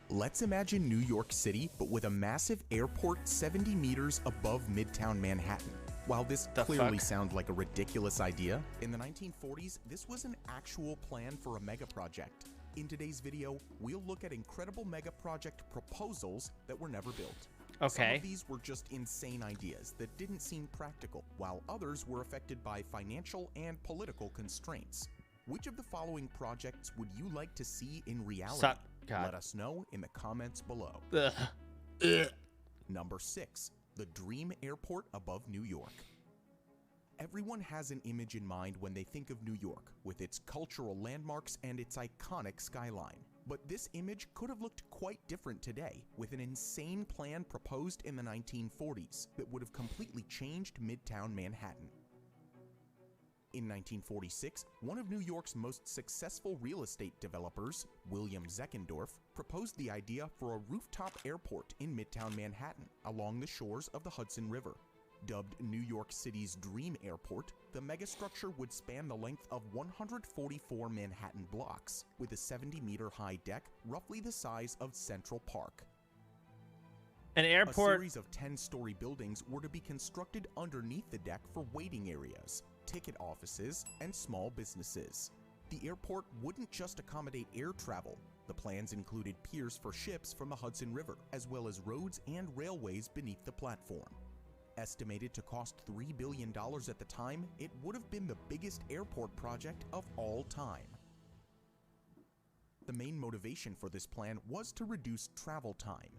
Let's imagine New York City, but with a massive airport 70 meters above Midtown Manhattan. While this clearly sounds like a ridiculous idea, in the 1940s, this was an actual plan for a megaproject. In today's video, we'll look at incredible megaproject proposals that were never built. Some of these were just insane ideas that didn't seem practical, while others were affected by financial and political constraints. Which of the following projects would you like to see in reality? Let us know in the comments below. Number 6. The Dream Airport above New York. Everyone has an image in mind when they think of New York, with its cultural landmarks and its iconic skyline. But this image could have looked quite different today, with an insane plan proposed in the 1940s that would have completely changed Midtown Manhattan. In 1946, one of New York's most successful real estate developers, William Zeckendorf, proposed the idea for a rooftop airport in Midtown Manhattan along the shores of the Hudson River. Dubbed New York City's Dream Airport, the megastructure would span the length of 144 Manhattan blocks, with a 70-meter-high deck roughly the size of Central Park. An airport. A series of 10-story buildings were to be constructed underneath the deck for waiting areas, ticket offices, and small businesses. The airport wouldn't just accommodate air travel. The plans included piers for ships from the Hudson River, as well as roads and railways beneath the platform. Estimated to cost $3 billion at the time, it would have been the biggest airport project of all time. The main motivation for this plan was to reduce travel time.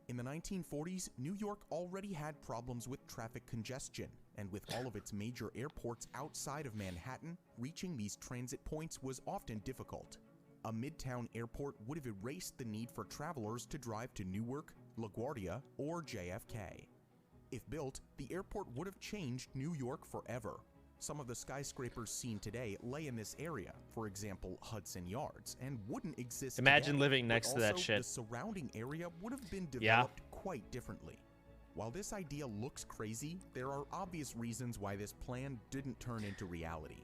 In the 1940s, New York already had problems with traffic congestion, and with all of its major airports outside of Manhattan, reaching these transit points was often difficult. A Midtown airport would have erased the need for travelers to drive to Newark, LaGuardia, or JFK. If built, the airport would have changed New York forever. Some of the skyscrapers seen today lay in this area, for example Hudson Yards, and wouldn't exist Imagine today, living next to that shit. The surrounding area would have been developed quite differently. While this idea looks crazy, there are obvious reasons why this plan didn't turn into reality.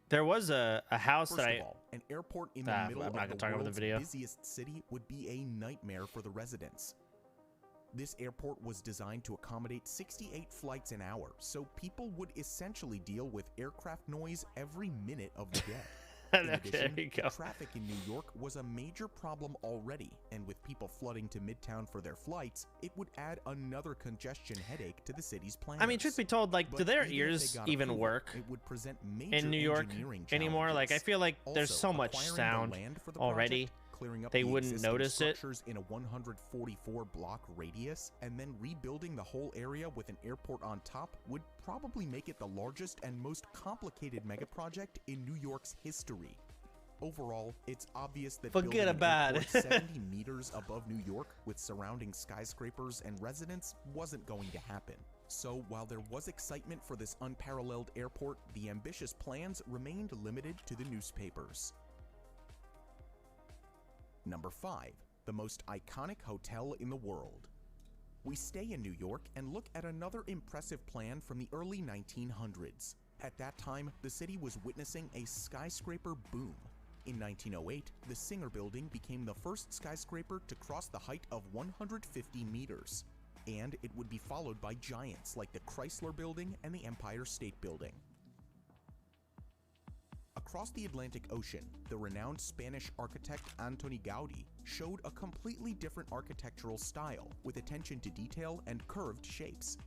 There was a house First that of all, an airport in the middle of the world's busiest city would be a nightmare for the residents. This airport was designed to accommodate 68 flights an hour, so people would essentially deal with aircraft noise every minute of the day. In addition, traffic in New York was a major problem already, and with people flooding to Midtown for their flights, it would add another congestion headache to the city's planners. I mean, truth be told, like, do their ears even work in New York anymore? Like, I feel like there's so much sound already. They wouldn't notice it in a 144 block radius, and then rebuilding the whole area with an airport on top would probably make it the largest and most complicated megaproject in New York's history. Overall, it's obvious that building an airport 70 meters above New York with surrounding skyscrapers and residents wasn't going to happen. So while there was excitement for this unparalleled airport, the ambitious plans remained limited to the newspapers. Number 5. The most iconic hotel in the world. We stay in New York and look at another impressive plan from the early 1900s. At that time, the city was witnessing a skyscraper boom. In 1908, the Singer Building became the first skyscraper to cross the height of 150 meters. And it would be followed by giants like the Chrysler Building and the Empire State Building. Across the Atlantic Ocean, the renowned Spanish architect Antoni Gaudí showed a completely different architectural style with attention to detail and curved shapes.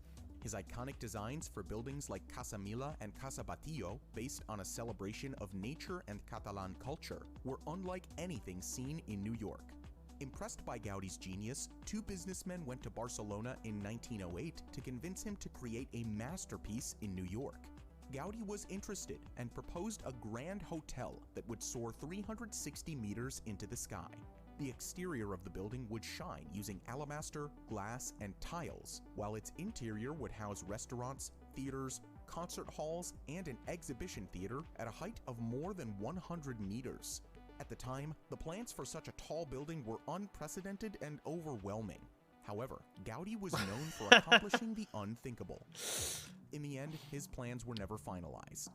His iconic designs for buildings like Casa Mila and Casa Batillo, based on a celebration of nature and Catalan culture, were unlike anything seen in New York. Impressed by Gaudí's genius, two businessmen went to Barcelona in 1908 to convince him to create a masterpiece in New York. Gaudí was interested and proposed a grand hotel that would soar 360 meters into the sky. The exterior of the building would shine using alabaster, glass, and tiles, while its interior would house restaurants, theaters, concert halls, and an exhibition theater at a height of more than 100 meters. At the time, the plans for such a tall building were unprecedented and overwhelming. However, Gaudí was known for accomplishing the unthinkable. In the end, his plans were never finalized.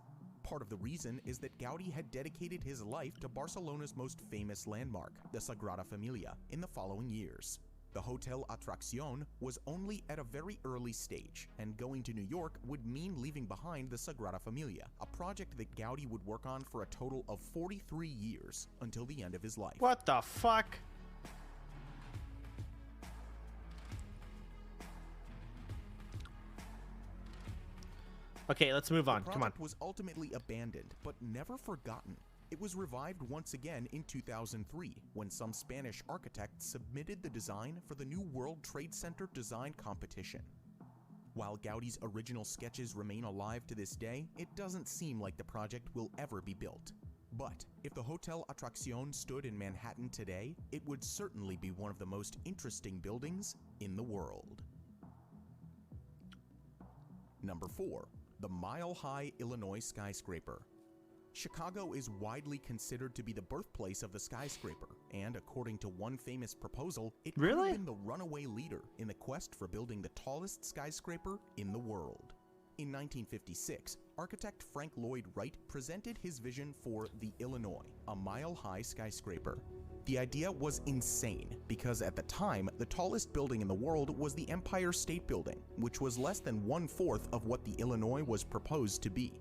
Part of the reason is that Gaudi had dedicated his life to Barcelona's most famous landmark, the Sagrada Familia, in the following years. The Hotel Atracción was only at a very early stage, and going to New York would mean leaving behind the Sagrada Familia, a project that Gaudi would work on for a total of 43 years until the end of his life. What the fuck? Okay, let's move on. Come on. The project was ultimately abandoned, but never forgotten. It was revived once again in 2003, when some Spanish architects submitted the design for the new World Trade Center design competition. While Gaudi's original sketches remain alive to this day, it doesn't seem like the project will ever be built. But if the Hotel Atracción stood in Manhattan today, it would certainly be one of the most interesting buildings in the world. Number 4. The Mile-High Illinois Skyscraper. Chicago is widely considered to be the birthplace of the skyscraper, and according to one famous proposal, it could have been the runaway leader in the quest for building the tallest skyscraper in the world. In 1956, architect Frank Lloyd Wright presented his vision for the Illinois, a mile-high skyscraper. The idea was insane because at the time, the tallest building in the world was the Empire State Building, which was less than 1/4 of what the Illinois was proposed to be.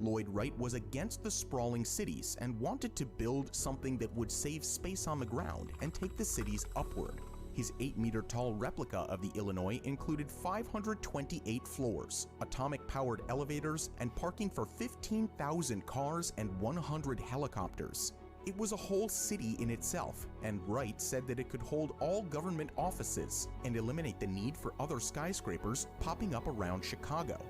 Lloyd Wright was against the sprawling cities and wanted to build something that would save space on the ground and take the cities upward. His 8-meter-tall replica of the Illinois included 528 floors, atomic-powered elevators, and parking for 15,000 cars and 100 helicopters. It was a whole city in itself, and Wright said that it could hold all government offices and eliminate the need for other skyscrapers popping up around Chicago.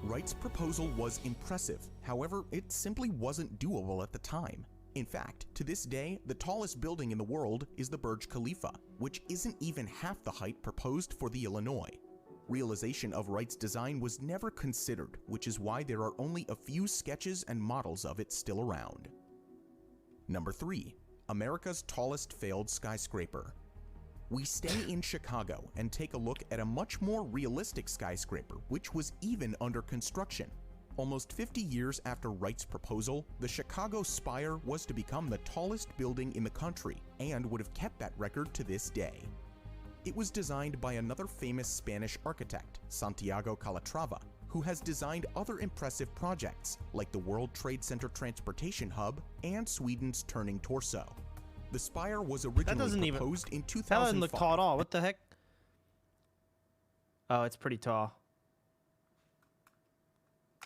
Wright's proposal was impressive, however, it simply wasn't doable at the time. In fact, to this day, the tallest building in the world is the Burj Khalifa, which isn't even half the height proposed for the Illinois. Realization of Wright's design was never considered, which is why there are only a few sketches and models of it still around. Number 3. America's tallest failed skyscraper. We stay in Chicago and take a look at a much more realistic skyscraper, which was even under construction. Almost 50 years after Wright's proposal, the Chicago Spire was to become the tallest building in the country and would have kept that record to this day. It was designed by another famous Spanish architect, Santiago Calatrava, who has designed other impressive projects like the World Trade Center Transportation Hub and Sweden's Turning Torso. The spire was originally proposed in 2005. That doesn't look tall at all. What the heck? Oh, it's pretty tall.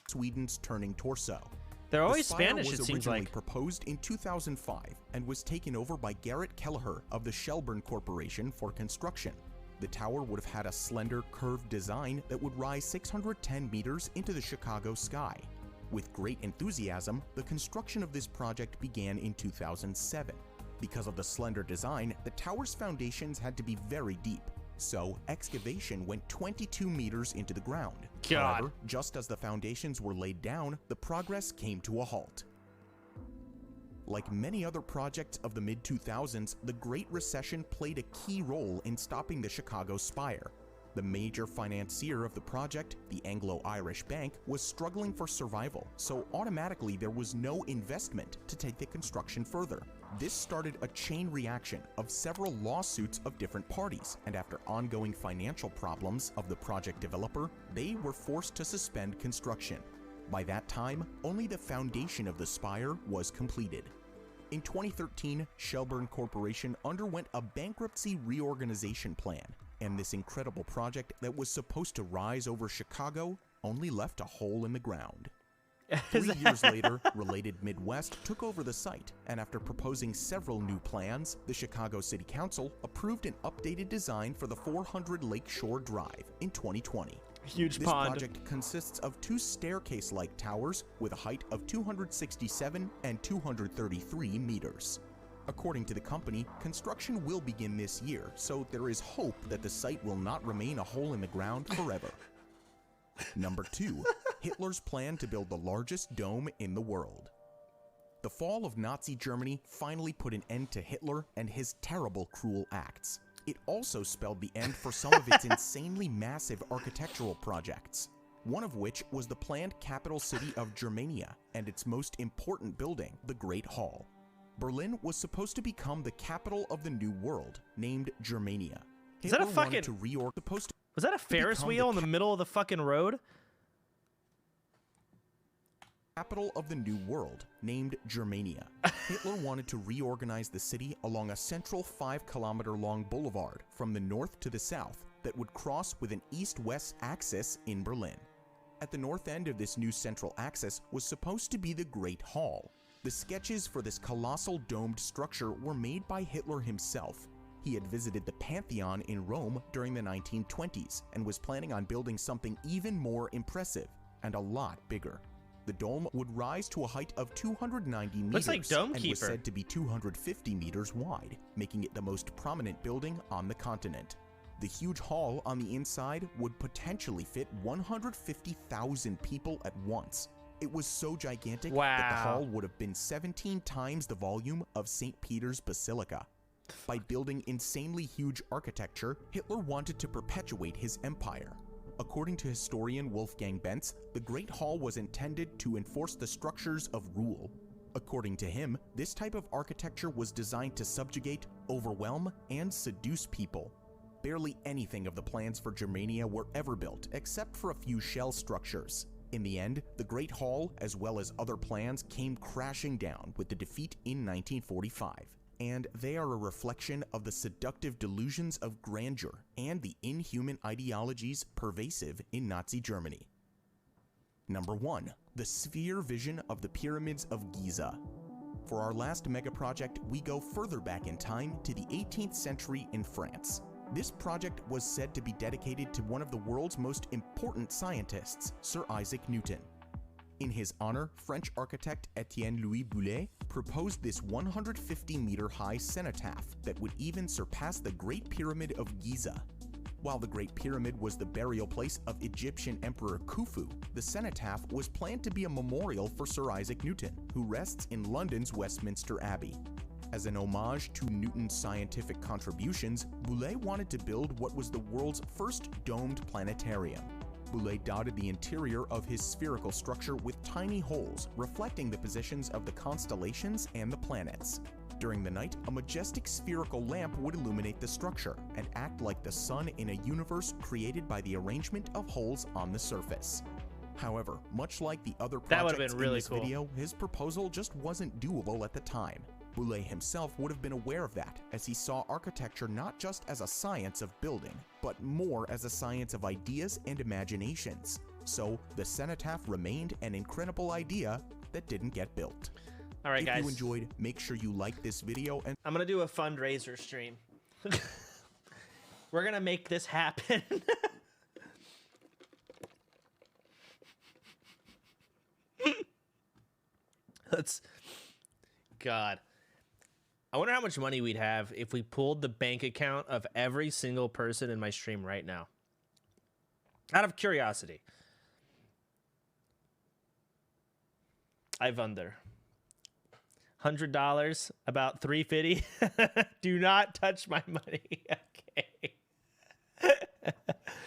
Sweden's Turning Torso. They're always Spanish, it seems like. The spire was originally proposed in 2005 and was taken over by Garrett Kelleher of the Shelburne Corporation for construction. The tower would have had a slender, curved design that would rise 610 meters into the Chicago sky. With great enthusiasm, the construction of this project began in 2007. Because of the slender design, the tower's foundations had to be very deep, so excavation went 22 meters into the ground. God. However, just as the foundations were laid down, the progress came to a halt. Like many other projects of the mid-2000s, the Great Recession played a key role in stopping the Chicago Spire. The major financier of the project, the Anglo-Irish Bank, was struggling for survival, so automatically there was no investment to take the construction further. This started a chain reaction of several lawsuits of different parties, and after ongoing financial problems of the project developer, they were forced to suspend construction. By that time, only the foundation of the spire was completed. In 2013, Shelburne Corporation underwent a bankruptcy reorganization plan, and this incredible project that was supposed to rise over Chicago only left a hole in the ground. 3 years later, Related Midwest took over the site, and after proposing several new plans, the Chicago City Council approved an updated design for the 400 Lakeshore Drive in 2020. Huge this pond. Project consists of 2 staircase-like towers with a height of 267 and 233 meters. According to the company, construction will begin this year, so there is hope that the site will not remain a hole in the ground forever. Number 2. Hitler's plan to build the largest dome in the world. The fall of Nazi Germany finally put an end to Hitler and his terrible, cruel acts. It also spelled the end for some of its insanely massive architectural projects. one of which was the planned capital city of Germania and its most important building, the Great Hall. Berlin was supposed to become the capital of the New World, named Germania. Is that a fucking... Was that a Ferris wheel in the middle of the fucking road? Capital of the New World, named Germania. Hitler wanted to reorganize the city along a central 5-kilometer-long boulevard from the north to the south that would cross with an east-west axis in Berlin. At the north end of this new central axis was supposed to be the Great Hall. The sketches for this colossal domed structure were made by Hitler himself. He had visited the Pantheon in Rome during the 1920s and was planning on building something even more impressive and a lot bigger. The dome would rise to a height of 290 meters Looks like Dome and Keeper. was said to be 250 meters wide, making it the most prominent building on the continent. The huge hall on the inside would potentially fit 150,000 people at once. It was so gigantic that the hall would have been 17 times the volume of St. Peter's Basilica. By building insanely huge architecture, Hitler wanted to perpetuate his empire. According to historian Wolfgang Benz, the Great Hall was intended to enforce the structures of rule. According to him, this type of architecture was designed to subjugate, overwhelm, and seduce people. Barely anything of the plans for Germania were ever built, except for a few shell structures. In the end, the Great Hall, as well as other plans, came crashing down with the defeat in 1945. And they are a reflection of the seductive delusions of grandeur and the inhuman ideologies pervasive in Nazi Germany. Number 1. The sphere vision of the pyramids of Giza. For our last megaproject, we go further back in time to the 18th century in France. This project was said to be dedicated to one of the world's most important scientists, Sir Isaac Newton. In his honor, French architect Étienne Louis Boullé proposed this 150-meter-high cenotaph that would even surpass the Great Pyramid of Giza. While the Great Pyramid was the burial place of Egyptian Emperor Khufu, the cenotaph was planned to be a memorial for Sir Isaac Newton, who rests in London's Westminster Abbey. As an homage to Newton's scientific contributions, Boullé wanted to build what was the world's first domed planetarium. Boullé dotted the interior of his spherical structure with tiny holes reflecting the positions of the constellations and the planets. During the night, a majestic spherical lamp would illuminate the structure and act like the sun in a universe created by the arrangement of holes on the surface. However, much like the other projects in this video, his proposal just wasn't doable at the time. Boullé himself would have been aware of that, as he saw architecture not just as a science of building, but more as a science of ideas and imaginations. So, the cenotaph remained an incredible idea that didn't get built. All right, guys. If you enjoyed, make sure you like this video and... I'm gonna do a fundraiser stream. We're gonna make this happen. Let's... God. I wonder how much money we'd have if we pulled the bank account of every single person in my stream right now. Out of curiosity. I've under $100, about $350. Do not touch my money.